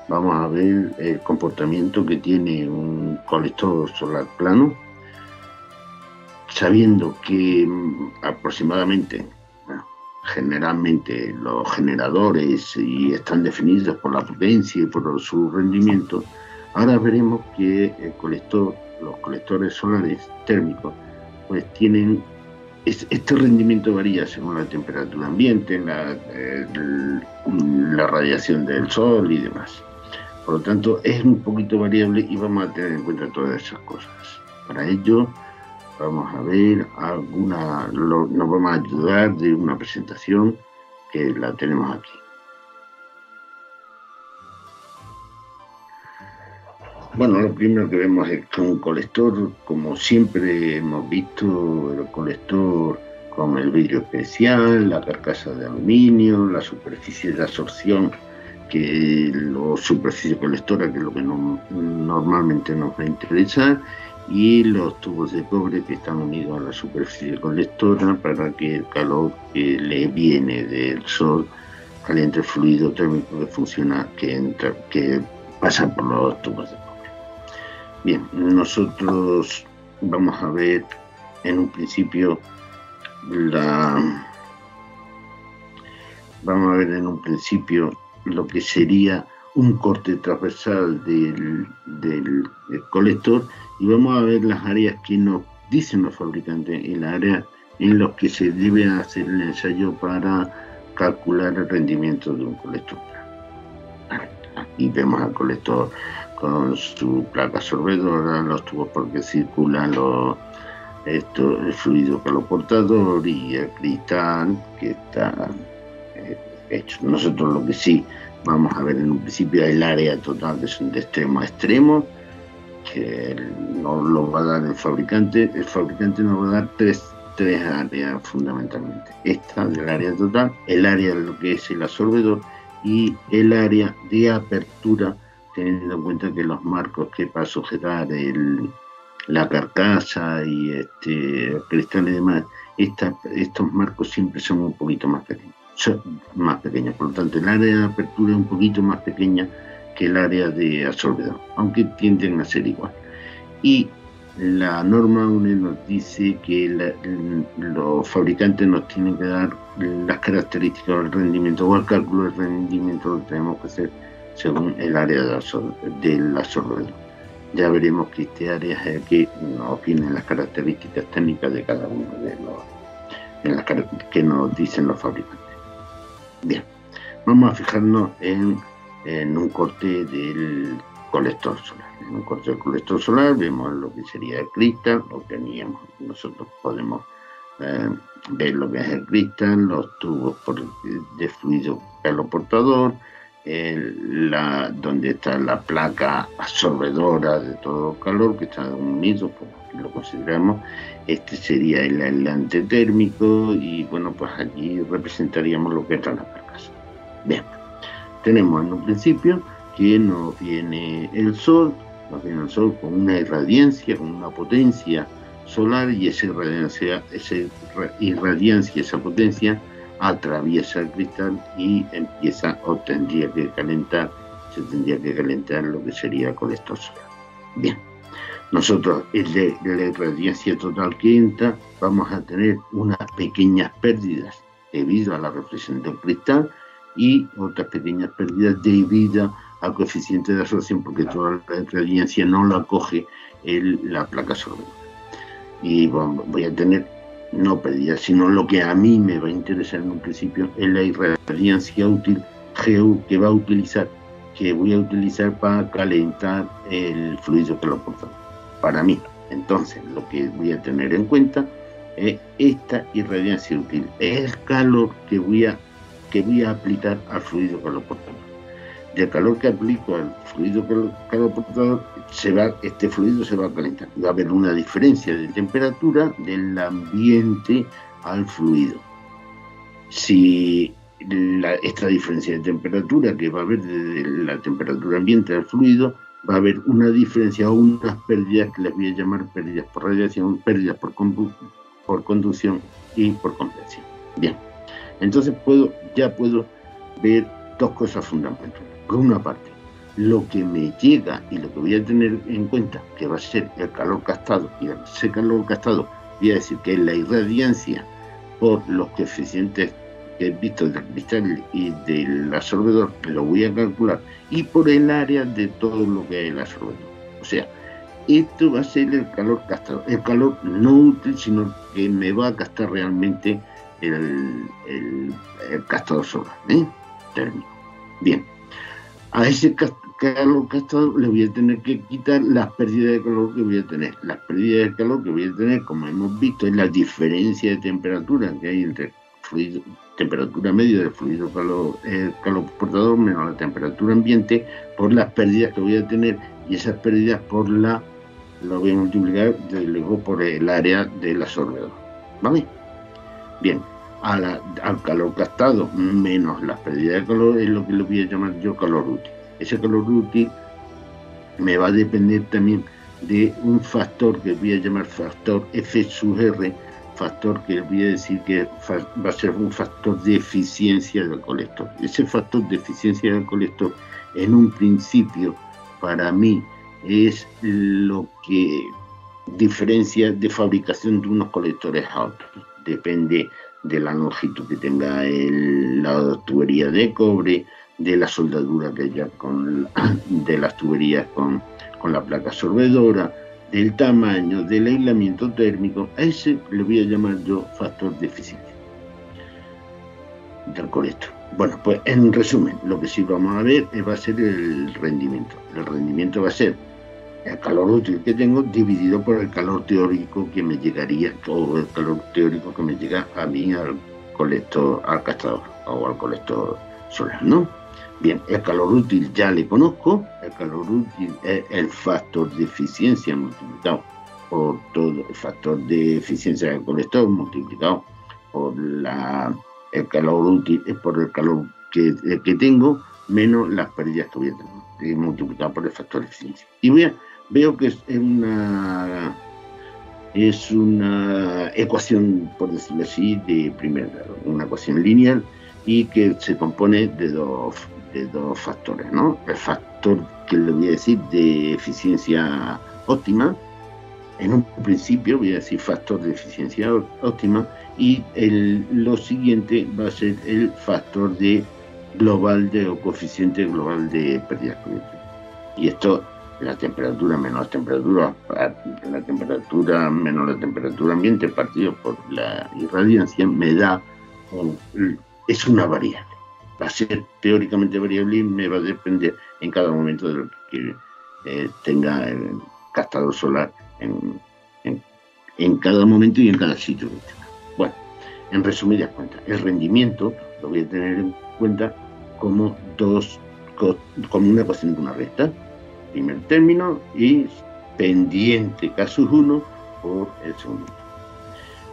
vamos a ver el comportamiento que tiene un colector solar plano, sabiendo que aproximadamente, bueno, generalmente los generadores y están definidos por la potencia y por su rendimiento. Ahora veremos que los colectores solares térmicos, pues tienen este rendimiento varía según la temperatura ambiente, la radiación del sol y demás. Por lo tanto, es un poquito variable y vamos a tener en cuenta todas esas cosas. Para ello, vamos a ver nos vamos a ayudar de una presentación que la tenemos aquí. Bueno, lo primero que vemos es que un colector, como siempre hemos visto, el colector con el vidrio especial, la carcasa de aluminio, la superficie de absorción, superficie colectora, que es lo que normalmente nos va a interesar, y los tubos de cobre que están unidos a la superficie colectora para que el calor que le viene del sol caliente el fluido térmico que funciona, que pasa por los tubos de cobre. Bien, nosotros vamos a ver en un principio lo que sería un corte transversal del colector, y vamos a ver las áreas que nos dicen los fabricantes y las áreas en las que se debe hacer el ensayo para calcular el rendimiento de un colector. Aquí vemos al colector con su placa absorbedora, los tubos por que circulan el fluido caloportador y el cristal que está hecho. Nosotros lo que sí vamos a ver en un principio es el área total de extremo a extremo, que nos lo va a dar el fabricante. El fabricante nos va a dar tres áreas fundamentalmente. Esta del área total, el área de lo que es el absorbedor y el área de apertura, teniendo en cuenta que los marcos que para sujetar la carcasa y el cristal y demás, estos marcos siempre son un poquito más pequeños. Por lo tanto, el área de apertura es un poquito más pequeña que el área de absorbedor, aunque tienden a ser igual. Y la norma UNE nos dice que los fabricantes nos tienen que dar las características del rendimiento o el cálculo del rendimiento lo tenemos que hacer según el área del absorbedor. Ya veremos que este área es el que nos vienen las características técnicas de cada uno de las que nos dicen los fabricantes. Bien, vamos a fijarnos en un corte del colector solar. En un corte del colector solar vemos lo que sería el cristal, lo teníamos. Nosotros podemos ver lo que es el cristal, los tubos de fluido caloportador, donde está la placa absorbedora de todo calor que está unido, pues aquí lo consideramos. Este sería el aislante térmico y bueno, pues aquí representaríamos lo que está en la carcasa. Bien, tenemos en un principio que nos viene el sol con una irradiancia, con una potencia solar, y esa irradiancia, esa potencia atraviesa el cristal y se tendría que calentar lo que sería el colector solar. Bien, nosotros en la irradiancia total que entra vamos a tener unas pequeñas pérdidas debido a la reflexión del cristal y otras pequeñas pérdidas debido al coeficiente de absorción, porque toda la irradiancia no la coge la placa absorbedora. Y voy a tener no pérdidas, sino lo que a mí me va a interesar en un principio es la irradiancia útil GU que voy a utilizar para calentar el fluido que lo porta. Para mí, entonces, lo que voy a tener en cuenta es esta irradiancia útil, es el calor que voy a aplicar al fluido caloportador. Del calor que aplico al fluido caloportador, este fluido se va a calentar. Va a haber una diferencia de temperatura del ambiente al fluido. Si esta diferencia de temperatura que va a haber desde la temperatura ambiente al fluido, va a haber una diferencia o unas pérdidas que les voy a llamar pérdidas por radiación, pérdidas por conducción y por convección. Bien, entonces ya puedo ver dos cosas fundamentales. Por una parte, lo que me llega y lo que voy a tener en cuenta, que va a ser el calor captado, y ese calor captado voy a decir que es la irradiancia por los coeficientes que he visto del cristal y del absorbedor, lo voy a calcular, y por el área de todo lo que es el absorbedor. O sea, esto va a ser el calor captado, el calor no útil, sino que me va a captar realmente el captador solar, térmico. Bien, a ese calor captado le voy a tener que quitar las pérdidas de calor que voy a tener. Las pérdidas de calor que voy a tener, como hemos visto, es la diferencia de temperatura que hay entre fluido, temperatura media del fluido calor portador menos la temperatura ambiente, por las pérdidas que voy a tener, y esas pérdidas lo voy a multiplicar luego por el área del absorbedor. ¿Vale? Bien, al calor captado menos las pérdidas de calor es lo que le voy a llamar yo calor útil. Ese calor útil me va a depender también de un factor que voy a llamar factor F sub R, factor que voy a decir que va a ser un factor de eficiencia del colector. Ese factor de eficiencia del colector, en un principio, para mí, es lo que diferencia de fabricación de unos colectores a otros. Depende de la longitud que tenga la tubería de cobre, de la soldadura que haya de las tuberías con la placa absorbedora, del tamaño, del aislamiento térmico. A ese le voy a llamar yo factor de eficiencia del colector. Bueno, pues en resumen, lo que sí vamos a ver va a ser el rendimiento. El rendimiento va a ser el calor útil que tengo dividido por el calor teórico que me llegaría, o el calor teórico que me llega a mí al colector, al captador o al colector solar, ¿no? Bien, el calor útil ya le conozco. El calor útil es el factor de eficiencia multiplicado por todo el factor de eficiencia del colector multiplicado por el calor útil, es por el calor que tengo menos las pérdidas que voy a tener, multiplicado por el factor de eficiencia. Y veo que es una ecuación, por decirlo así, de primer grado, una ecuación lineal, y que se compone de dos factores, ¿no? El factor que le voy a decir de eficiencia óptima, en un principio voy a decir factor de eficiencia óptima, y lo siguiente va a ser el factor o coeficiente global de pérdida. Y esto, la temperatura menos la temperatura ambiente partido por la irradiancia, me da es una variable. Va a ser teóricamente variable y me va a depender en cada momento de lo que tenga el captador solar en cada momento y en cada sitio que tenga. Bueno, en resumidas cuentas, el rendimiento lo voy a tener en cuenta como una ecuación de una recta. Primer término y pendiente casus 1 por el segundo.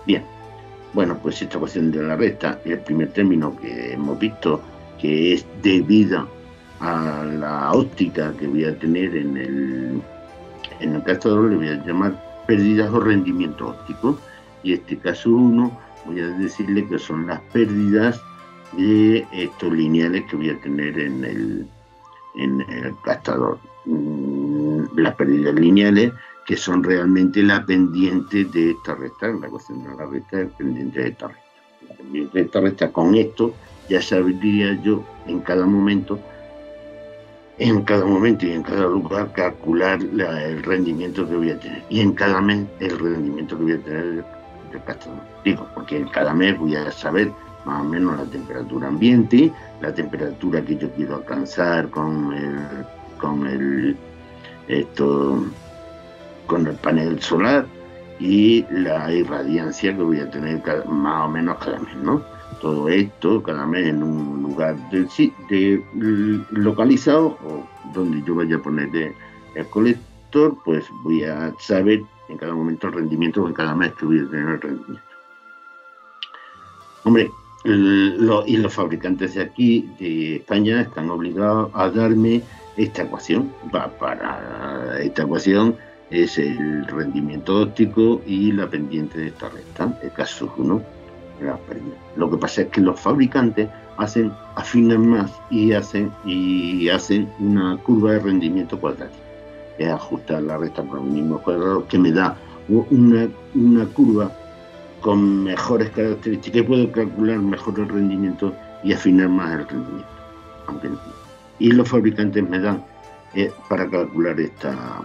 Bien, bueno, pues esta ecuación de la recta, el primer término que hemos visto, que es debida a la óptica que voy a tener en el captador, le voy a llamar pérdidas o rendimiento óptico, y este caso 1 voy a decirle que son las pérdidas de estos lineales que voy a tener en el captador. Las pérdidas lineales, que son realmente la pendiente de esta recta. La ecuación de la recta es pendiente de esta recta. La pendiente de esta recta, con esto ya sabría yo en cada momento y en cada lugar calcular el rendimiento que voy a tener, y en cada mes el rendimiento que voy a tener del captador. Digo, porque en cada mes voy a saber más o menos la temperatura ambiente, la temperatura que yo quiero alcanzar con el panel solar, y la irradiancia que voy a tener más o menos cada mes, ¿no? Todo esto cada mes en un lugar localizado, o donde yo vaya a poner el colector, pues voy a saber en cada momento el rendimiento, en cada mes que voy a tener el rendimiento. Hombre, y los fabricantes de aquí, de España, están obligados a darme esta ecuación. Para esta ecuación es el rendimiento óptico y la pendiente de esta recta, el caso 1, de las pérdidas. Lo que pasa es que los fabricantes afinan más y hacen una curva de rendimiento cuadrática. Es ajustar la recta por el mismo cuadrado que me da una curva con mejores características, y puedo calcular mejor el rendimiento y afinar más el rendimiento. Y los fabricantes me dan para calcular esta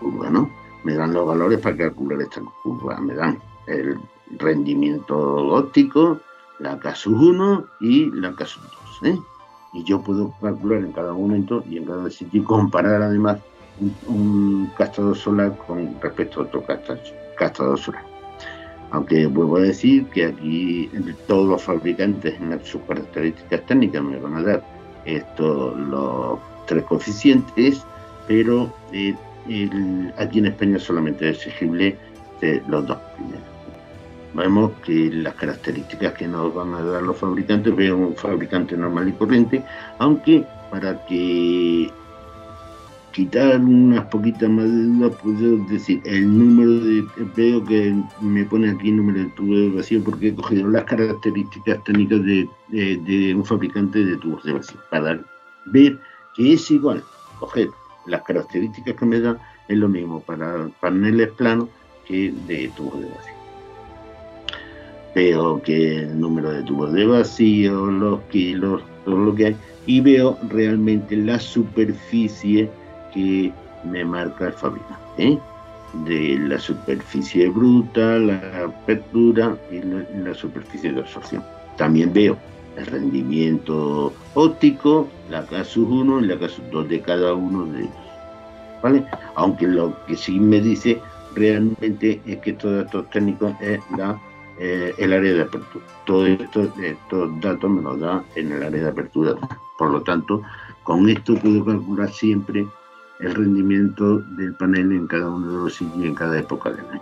curva, ¿no? Me dan los valores para calcular esta curva, me dan el rendimiento óptico, la K1 y la K2, ¿eh? Y yo puedo calcular en cada momento y en cada sitio y comparar además un captador solar con respecto a otro captador solar. Aunque vuelvo a decir que aquí todos los fabricantes en sus características técnicas me van a dar los 3 coeficientes, pero aquí en España solamente es exigible los 2 primeros. Vemos que las características que nos van a dar los fabricantes, veo un fabricante normal y corriente, aunque para que quitar unas poquitas más de dudas, puedo decir el número veo que me pone aquí el número de tubo de vacío porque he cogido las características técnicas de un fabricante de tubos de vacío, para ver que es igual, coger las características que me dan, es lo mismo para paneles planos que de tubos de vacío. Veo que el número de tubos de vacío, los kilos, todo lo que hay, y veo realmente la superficie que me marca el fabricante, ¿eh? De la superficie bruta, la apertura y la superficie de absorción. También veo el rendimiento óptico, la K1 y la K2 de cada uno de ellos, ¿vale? Aunque lo que sí me dice realmente es que todos estos técnicos es el área de apertura. Todos estos datos me los da en el área de apertura. Por lo tanto, con esto puedo calcular siempre el rendimiento del panel en cada uno de los sitios y en cada época del año.